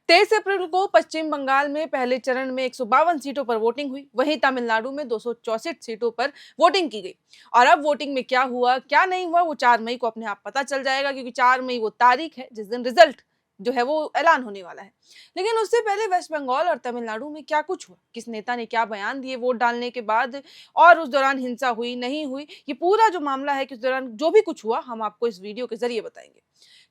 23 अप्रैल को पश्चिम बंगाल में पहले चरण में 152 सीटों पर वोटिंग हुई। वहीं तमिलनाडु में 264 सीटों पर वोटिंग की गई। और अब वोटिंग में क्या हुआ क्या नहीं हुआ वो 4 मई को अपने आप पता चल जाएगा, क्योंकि 4 मई वो तारीख है जिस दिन रिजल्ट जो है वो ऐलान होने वाला है। लेकिन उससे पहले वेस्ट बंगाल और तमिलनाडु में क्या कुछ हुआ, किस नेता ने क्या बयान दिए वोट डालने के बाद, और उस दौरान हिंसा हुई नहीं हुई, ये पूरा जो मामला है कि उस दौरान जो भी कुछ हुआ हम आपको इस वीडियो के जरिए बताएंगे।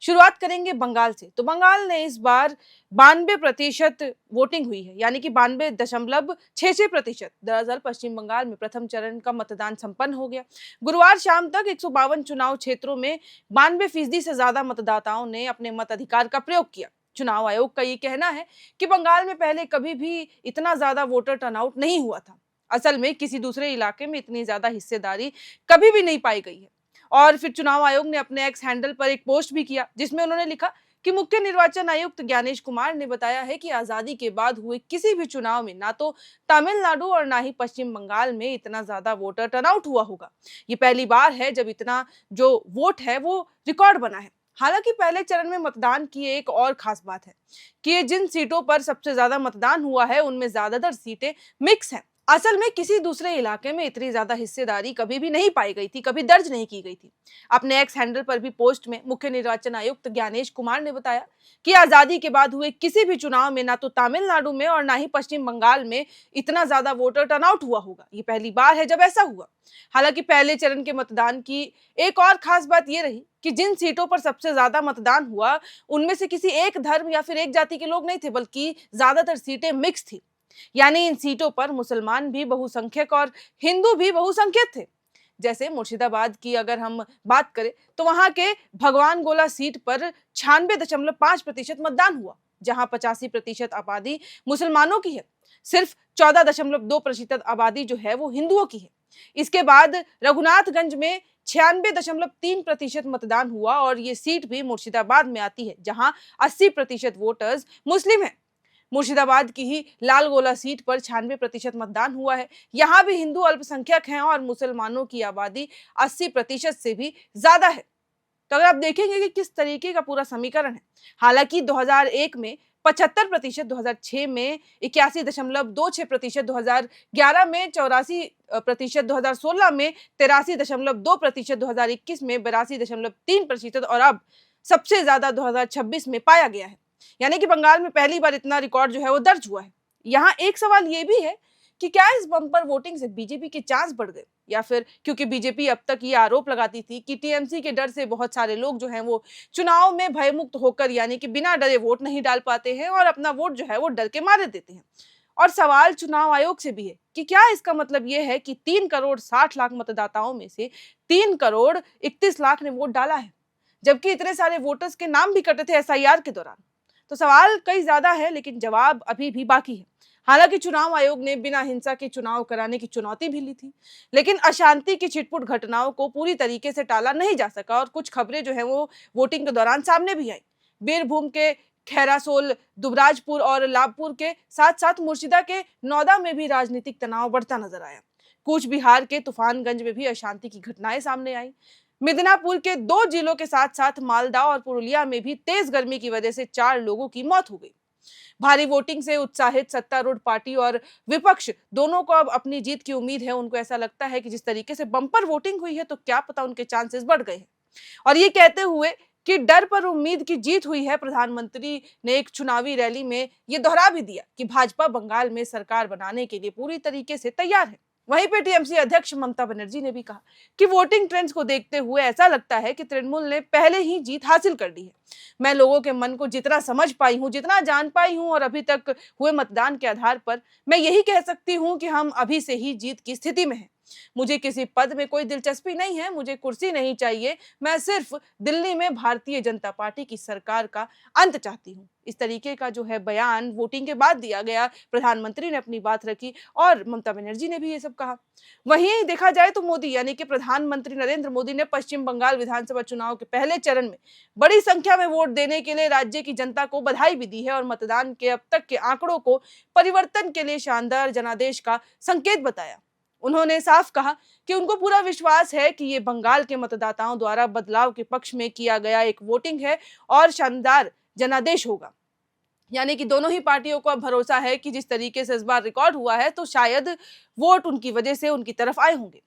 शुरुआत करेंगे बंगाल से। तो बंगाल ने इस बार 92% वोटिंग हुई है, यानी कि 92.66%। दरअसल पश्चिम बंगाल में प्रथम चरण का मतदान संपन्न हो गया। गुरुवार शाम तक 152 चुनाव क्षेत्रों में 92% से ज्यादा मतदाताओं ने अपने मताधिकार का प्रयोग किया। चुनाव आयोग का ये कहना है कि बंगाल में पहले कभी भी इतना ज्यादा वोटर टर्नआउट नहीं हुआ था। असल में किसी दूसरे इलाके में इतनी ज्यादा हिस्सेदारी कभी भी नहीं पाई गई है। और फिर चुनाव आयोग ने अपने एक्स हैंडल पर एक पोस्ट भी किया, जिसमें उन्होंने लिखा कि मुख्य निर्वाचन आयुक्त ज्ञानेश कुमार ने बताया है कि आजादी के बाद हुए किसी भी चुनाव में ना तो तमिलनाडु और ना ही पश्चिम बंगाल में इतना ज्यादा वोटर टर्नआउट हुआ होगा। ये पहली बार है जब इतना जो वोट है वो रिकॉर्ड बना है। हालांकि पहले चरण में मतदान की एक और खास बात है कि जिन सीटों पर सबसे ज्यादा मतदान हुआ है उनमें ज्यादातर सीटें मिक्स हैं। असल में किसी दूसरे इलाके में इतनी ज्यादा हिस्सेदारी कभी भी नहीं पाई गई थी, कभी दर्ज नहीं की गई थी। अपने एक्स हैंडल पर भी पोस्ट में मुख्य निर्वाचन आयुक्त ज्ञानेश कुमार ने बताया कि आजादी के बाद हुए किसी भी चुनाव में ना तो तमिलनाडु में और ना ही पश्चिम बंगाल में इतना ज्यादा वोटर टर्नआउट हुआ होगा। ये पहली बार है जब ऐसा हुआ। हालांकि पहले चरण के मतदान की एक और खास बात यह रही कि जिन सीटों पर सबसे ज्यादा मतदान हुआ उनमें से किसी एक धर्म या फिर एक जाति के लोग नहीं थे, बल्कि ज्यादातर सीटें मिक्स थी। यानी इन सीटों पर मुसलमान भी बहुसंख्यक और हिंदू भी बहुसंख्यक थे। जैसे मुर्शिदाबाद की अगर हम बात करें तो वहां के भगवान गोला सीट पर 96.5% मतदान हुआ, जहां 85% आबादी मुसलमानों की है। सिर्फ 14.2% आबादी जो है वो हिंदुओं की है। इसके बाद रघुनाथगंज में 96.3% मतदान हुआ और ये सीट भी मुर्शिदाबाद में आती है, जहां 80% वोटर्स मुस्लिम है। मुर्शिदाबाद की ही लालगोला सीट पर 96% मतदान हुआ है। यहाँ भी हिंदू अल्पसंख्यक हैं और मुसलमानों की आबादी 80% से भी ज्यादा है। तो अगर आप देखेंगे कि किस तरीके का पूरा समीकरण है। हालांकि 2001 में 75%, 2006 में 81.26%, 2011 में 84%, 2016 में 83.2%, 2021 में 82.3% और अब सबसे ज्यादा 2026 में पाया गया है। यानी कि बंगाल में पहली बार इतना रिकॉर्ड जो है वो दर्ज हुआ है। यहाँ एक सवाल ये भी है कि क्या इस बम्पर वोटिंग से बीजेपी के चांस बढ़ गए, या फिर क्योंकि बीजेपी अब तक ये आरोप लगाती थी कि टीएमसी के डर से बहुत सारे लोग जो हैं वो चुनाव में भयमुक्त होकर यानी कि बिना डरे वोट नहीं डाल पाते हैं और अपना वोट जो है वो डर के मारे देते हैं। और सवाल चुनाव आयोग से भी है कि क्या इसका मतलब ये है कि 3 करोड़ 60 लाख मतदाताओं में से 3 करोड़ 31 लाख ने वोट डाला है, जबकि इतने सारे वोटर्स के नाम भी कटे थे एसआईआर के दौरान। तो सवाल कई ज्यादा है लेकिन जवाब अभी भी बाकी है। हालांकि चुनाव आयोग ने बिना हिंसा के चुनाव कराने की चुनौती भी ली थी, लेकिन अशांति की छिटपुट घटनाओं को पूरी तरीके से टाला नहीं जा सका और कुछ खबरें जो है वो वोटिंग के दौरान सामने भी आई। बीरभूम के खैरासोल, दुबराजपुर और लाभपुर के साथ साथ मुर्शिदा के नौदा में भी राजनीतिक तनाव बढ़ता नजर आया। कूच बिहार के तूफानगंज में भी अशांति की घटनाएं सामने आई। मिदनापुर के 2 जिलों के साथ साथ मालदा और पुरुलिया में भी तेज गर्मी की वजह से 4 लोगों की मौत हो गई। भारी वोटिंग से उत्साहित सत्तारूढ़ पार्टी और विपक्ष दोनों को अब अपनी जीत की उम्मीद है। उनको ऐसा लगता है कि जिस तरीके से बम्पर वोटिंग हुई है तो क्या पता उनके चांसेस बढ़ गए हैं। और ये कहते हुए कि डर पर उम्मीद की जीत हुई है, प्रधानमंत्री ने एक चुनावी रैली में ये दोहरा भी दिया कि भाजपा बंगाल में सरकार बनाने के लिए पूरी तरीके से तैयार है। वहीं पे टीएमसी अध्यक्ष ममता बनर्जी ने भी कहा कि वोटिंग ट्रेंड्स को देखते हुए ऐसा लगता है कि तृणमूल ने पहले ही जीत हासिल कर ली है। मैं लोगों के मन को जितना समझ पाई हूं, जितना जान पाई हूं और अभी तक हुए मतदान के आधार पर मैं यही कह सकती हूं कि हम अभी से ही जीत की स्थिति में हैं। मुझे किसी पद में कोई दिलचस्पी नहीं है, मुझे कुर्सी नहीं चाहिए, मैं सिर्फ दिल्ली में भारतीय जनता पार्टी की सरकार का अंत चाहती हूँ। इस तरीके का जो है बयान वोटिंग के बाद दिया गया। प्रधानमंत्री ने अपनी बात रखी और ममता बनर्जी ने भी ये सब कहा। वहीं देखा जाए तो मोदी यानी कि प्रधानमंत्री नरेंद्र मोदी ने पश्चिम बंगाल विधानसभा चुनाव के पहले चरण में बड़ी संख्या में वोट देने के लिए राज्य की जनता को बधाई भी दी है और मतदान के अब तक के आंकड़ों को परिवर्तन के लिए शानदार जनादेश का संकेत बताया। उन्होंने साफ कहा कि उनको पूरा विश्वास है कि ये बंगाल के मतदाताओं द्वारा बदलाव के पक्ष में किया गया एक वोटिंग है और शानदार जनादेश होगा। यानी कि दोनों ही पार्टियों को अब भरोसा है कि जिस तरीके से इस बार रिकॉर्ड हुआ है तो शायद वोट उनकी वजह से उनकी तरफ आए होंगे।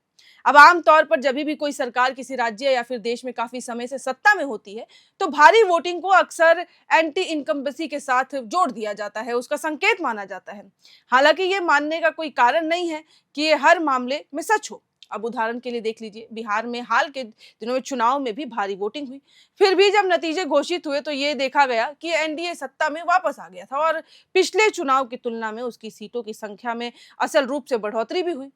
अब आम तौर पर जब भी कोई सरकार किसी राज्य या फिर देश में काफी समय से सत्ता में होती है तो भारी वोटिंग को अक्सर एंटी इनकम्बेंसी के साथ जोड़ दिया जाता है, उसका संकेत माना जाता है। हालांकि ये मानने का कोई कारण नहीं है कि ये हर मामले में सच हो। अब उदाहरण के लिए देख लीजिए, बिहार में हाल के दिनों में चुनाव में भी भारी वोटिंग हुई, फिर भी जब नतीजे घोषित हुए तो ये देखा गया कि एनडीए सत्ता में वापस आ गया था और पिछले चुनाव की तुलना में उसकी सीटों की संख्या में असल रूप से बढ़ोतरी भी हुई।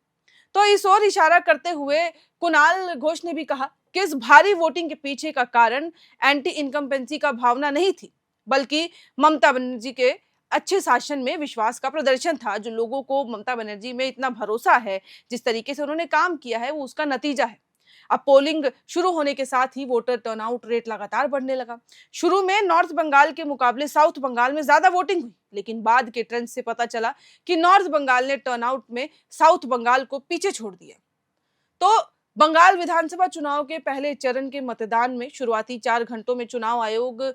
तो इस ओर इशारा करते हुए कुणाल घोष ने भी कहा कि इस भारी वोटिंग के पीछे का कारण एंटी इनकम्बेंसी का भावना नहीं थी, बल्कि ममता बनर्जी के अच्छे शासन में विश्वास का प्रदर्शन था। जो लोगों को ममता बनर्जी में इतना भरोसा है, जिस तरीके से उन्होंने काम किया है, वो उसका नतीजा है। अब पोलिंग शुरू होने के साथ ही वोटर टर्नआउट रेट लगातार बढ़ने लगा। शुरू में नॉर्थ बंगाल के मुकाबले साउथ बंगाल में ज्यादा वोटिंग हुई, लेकिन बाद के ट्रेंड से पता चला कि नॉर्थ बंगाल ने टर्नआउट में साउथ बंगाल को पीछे छोड़ दिया। तो बंगाल विधानसभा चुनाव के पहले चरण के मतदान में शुरुआती 4 घंटों में चुनाव आयोग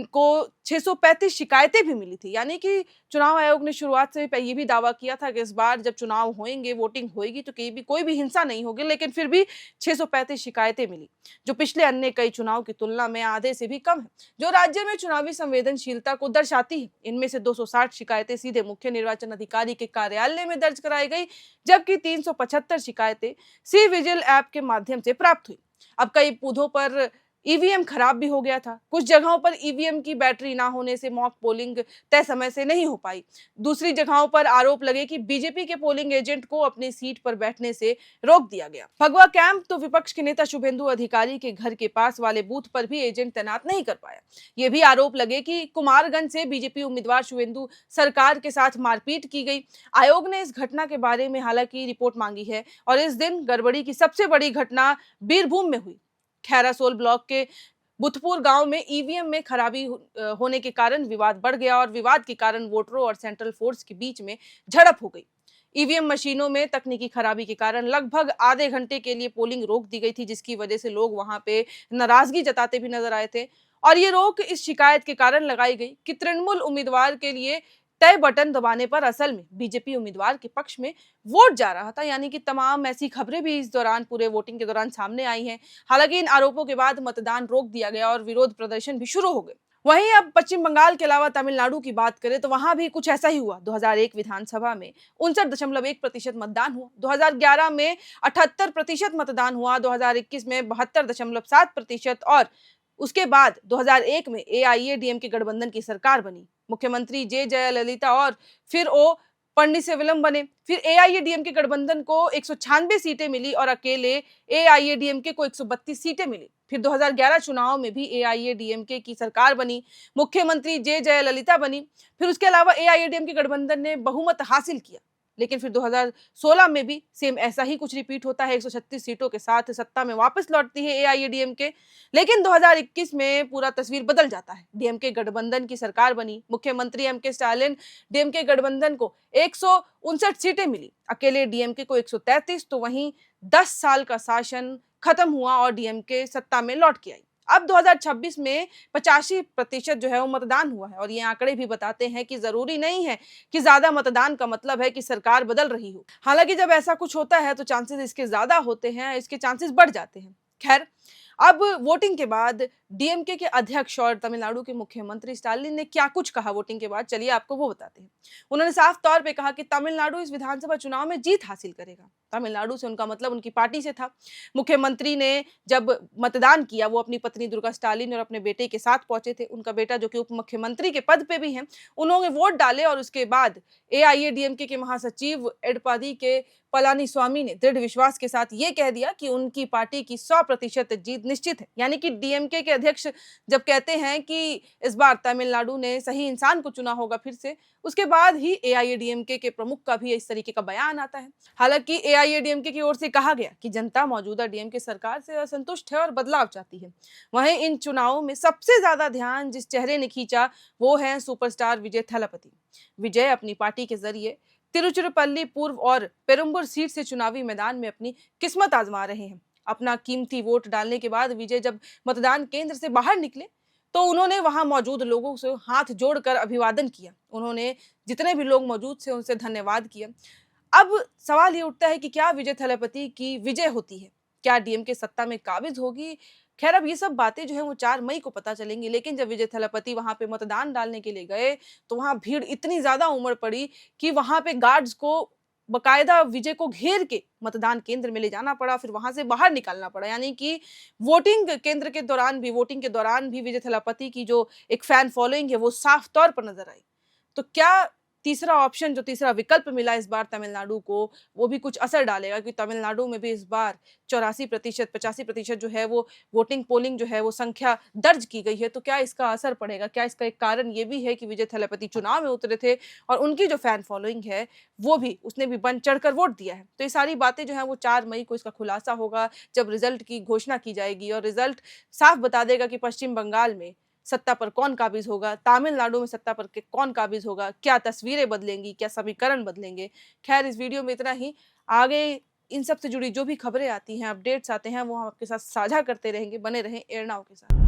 को 635 शिकायतें भी मिली थी। यानी कि चुनाव आयोग ने शुरुआत से ये भी दावा किया था कि इस बार जब चुनाव होंगे, वोटिंग होएगी तो कोई भी हिंसा नहीं होगी, लेकिन फिर भी 635 शिकायतें मिली, जो पिछले अन्य कई चुनाव की तुलना में आधे से भी कम है, जो राज्य में चुनावी संवेदनशीलता को दर्शाती है। इनमें से 260 शिकायतें सीधे मुख्य निर्वाचन अधिकारी के कार्यालय में दर्ज कराई गई, जबकि 375 शिकायतें सी विजिल ऐप के माध्यम से प्राप्त हुई। अब कई बूथों पर ईवीएम खराब भी हो गया था। कुछ जगहों पर ईवीएम की बैटरी ना होने से मॉक पोलिंग तय समय से नहीं हो पाई। दूसरी जगहों पर आरोप लगे कि बीजेपी के पोलिंग एजेंट को अपनी सीट पर बैठने से रोक दिया गया। भगवा कैंप तो विपक्ष के नेता शुभेंदु अधिकारी के घर के पास वाले बूथ पर भी एजेंट तैनात नहीं कर पाया। ये भी आरोप लगे कि कुमारगंज से बीजेपी उम्मीदवार शुभेंदु सरकार के साथ मारपीट की गई। आयोग ने इस घटना के बारे में हालांकि रिपोर्ट मांगी है और इस दिन गड़बड़ी की सबसे बड़ी घटना बीरभूम में हुई। खैरासोल ब्लॉक के बुथपुर गांव में ईवीएम में खराबी होने के कारण विवाद बढ़ गया और विवाद के कारण वोटरों और सेंट्रल फोर्स के बीच में झड़प हो गई। ईवीएम मशीनों में तकनीकी खराबी के कारण लगभग आधे घंटे के लिए पोलिंग रोक दी गई थी, जिसकी वजह से लोग वहां पे नाराजगी जताते भी नजर आए थे। और ये रोक इस शिकायत के कारण लगाई गई कि तृणमूल उम्मीदवार के लिए तय बटन दबाने पर असल में बीजेपी उम्मीदवार के पक्ष में वोट जा रहा था। यानी कि तमाम ऐसी खबरें भी इस दौरान पूरे वोटिंग के दौरान सामने आई हैं। हालांकि इन आरोपों के बाद मतदान रोक दिया गया और विरोध प्रदर्शन भी शुरू हो गए। वहीं अब पश्चिम बंगाल के अलावा तमिलनाडु की बात करें तो वहां भी कुछ ऐसा ही हुआ। 2001 विधानसभा में 59.1% मतदान हुआ, 2011 में 78% मतदान हुआ, 2021 में 72.7% और उसके बाद 2001 में एआईएडीएमके गठबंधन की सरकार बनी। मुख्यमंत्री जे जयललिता और फिर ओ पन्नीरसेल्वम बने। फिर एआईएडीएमके गठबंधन को 196 सीटें मिली और अकेले एआईएडीएमके को 132 सीटें मिली। फिर 2011 चुनाव में भी एआईएडीएमके की सरकार बनी, मुख्यमंत्री जे जयललिता बनी। फिर उसके अलावा एआईएडीएमके गठबंधन ने बहुमत हासिल किया, लेकिन फिर 2016 में भी सेम ऐसा ही कुछ रिपीट होता है। 136 सीटों के साथ सत्ता में वापस लौटती है एआईएडीएमके। लेकिन 2021 में पूरा तस्वीर बदल जाता है। डीएमके गठबंधन की सरकार बनी, मुख्यमंत्री एमके स्टालिन डीएमके गठबंधन को 159 सीटें मिली, अकेले डीएमके को 133। तो वहीं 10 साल का शासन खत्म हुआ और डीएमके सत्ता में लौट के आई। अब 2026 में 85% जो है वो मतदान हुआ है और ये आंकड़े भी बताते हैं कि जरूरी नहीं है कि ज्यादा मतदान का मतलब है कि सरकार बदल रही हो। हालांकि जब ऐसा कुछ होता है तो चांसेस इसके ज्यादा होते हैं, इसके चांसेस बढ़ जाते हैं। खैर, अब वोटिंग के बाद डीएमके के अध्यक्ष और तमिलनाडु के मुख्यमंत्री स्टालिन ने क्या कुछ कहा वोटिंग के बाद, चलिए आपको वो बताते हैं। उन्होंने साफ तौर पे कहा कि तमिलनाडु इस विधानसभा चुनाव में जीत हासिल करेगा। तमिलनाडु से उनका मतलब उनकी पार्टी से था। मुख्यमंत्री ने जब मतदान किया वो अपनी पत्नी दुर्गा स्टालिन और अपने बेटे के साथ पहुंचे थे। उनका बेटा जो कि उप मुख्यमंत्री के पद पे भी हैं, उन्होंने वोट डाले और उसके बाद एआईएडीएमके के महासचिव एडपाडी के पलानीस्वामी ने दृढ़ विश्वास के साथ ये कह दिया कि उनकी पार्टी की 100% जीत निश्चित है। यानी कि डीएमके के अध्यक्ष जब कहते हैं कि इस बार तमिलनाडु ने सही इंसान को चुना होगा फिर से, उसके बाद ही एआईएडीएमके के प्रमुख का भी इस तरीके का बयान आता है। हालांकि एआईएडीएमके की ओर से कहा गया कि जनता मौजूदा डीएमके सरकार से असंतुष्ट है और बदलाव चाहती है। वहीं इन चुनावों में सबसे ज्यादा ध्यान जिस चेहरे ने खींचा वो है सुपरस्टार विजय थलापति। विजय अपनी पार्टी के जरिए तिरुचिरापल्ली पूर्व और पेरुम्बूर सीट से चुनावी मैदान में अपनी किस्मत आजमा रहे हैं। अपना कीमती वोट डालने के बाद विजय जब मतदान केंद्र से बाहर निकले तो उन्होंने वहाँ मौजूद लोगों से हाथ जोड़कर अभिवादन किया। उन्होंने जितने भी लोग मौजूद थे उनसे धन्यवाद किया। अब सवाल ये उठता है कि क्या विजय थलापति की विजय होती है? क्या डीएमके सत्ता में काबिज़ होगी? ख़ैर अब ये सब बातें जो हैं वो 4 मई को पता चलेंगी, लेकिन जब विजय थलापति वहाँ पे मतदान डालने के लिए गए, तो वहाँ भीड़ इतनी ज़्यादा उमड़ पड़ी कि वहाँ पे गार्ड्स को बाकायदा विजय को घेर के मतदान केंद्र में ले जाना पड़ा, फिर वहाँ से बाहर निकालना पड़ा। यानी कि वोटिंग के दौरान भी विजय थलापति की जो एक फैन फॉलोइंग है, वो साफ तौर पर नज़र आई। तो क्या तीसरा ऑप्शन जो तीसरा विकल्प मिला इस बार तमिलनाडु को, वो भी कुछ असर डालेगा? क्योंकि तमिलनाडु में भी इस बार 84% 85% जो है वो वोटिंग पोलिंग जो है वो संख्या दर्ज की गई है। तो क्या इसका असर पड़ेगा? क्या इसका एक कारण ये भी है कि विजय थलापति चुनाव में उतरे थे और उनकी जो फैन फॉलोइंग है, वो भी उसने भी बढ़-चढ़कर वोट दिया है। तो ये सारी बातें जो हैं वो 4 मई को इसका खुलासा होगा, जब रिज़ल्ट की घोषणा की जाएगी और रिज़ल्ट साफ बता देगा कि पश्चिम बंगाल में सत्ता पर कौन काबिज़ होगा, तमिलनाडु में सत्ता पर के कौन काबिज़ होगा, क्या तस्वीरें बदलेंगी, क्या समीकरण बदलेंगे। ख़ैर इस वीडियो में इतना ही। आगे इन सब से जुड़ी जो भी खबरें आती हैं, अपडेट्स आते हैं, वो हम आपके साथ साझा करते रहेंगे। बने रहें एयर नाउ के साथ।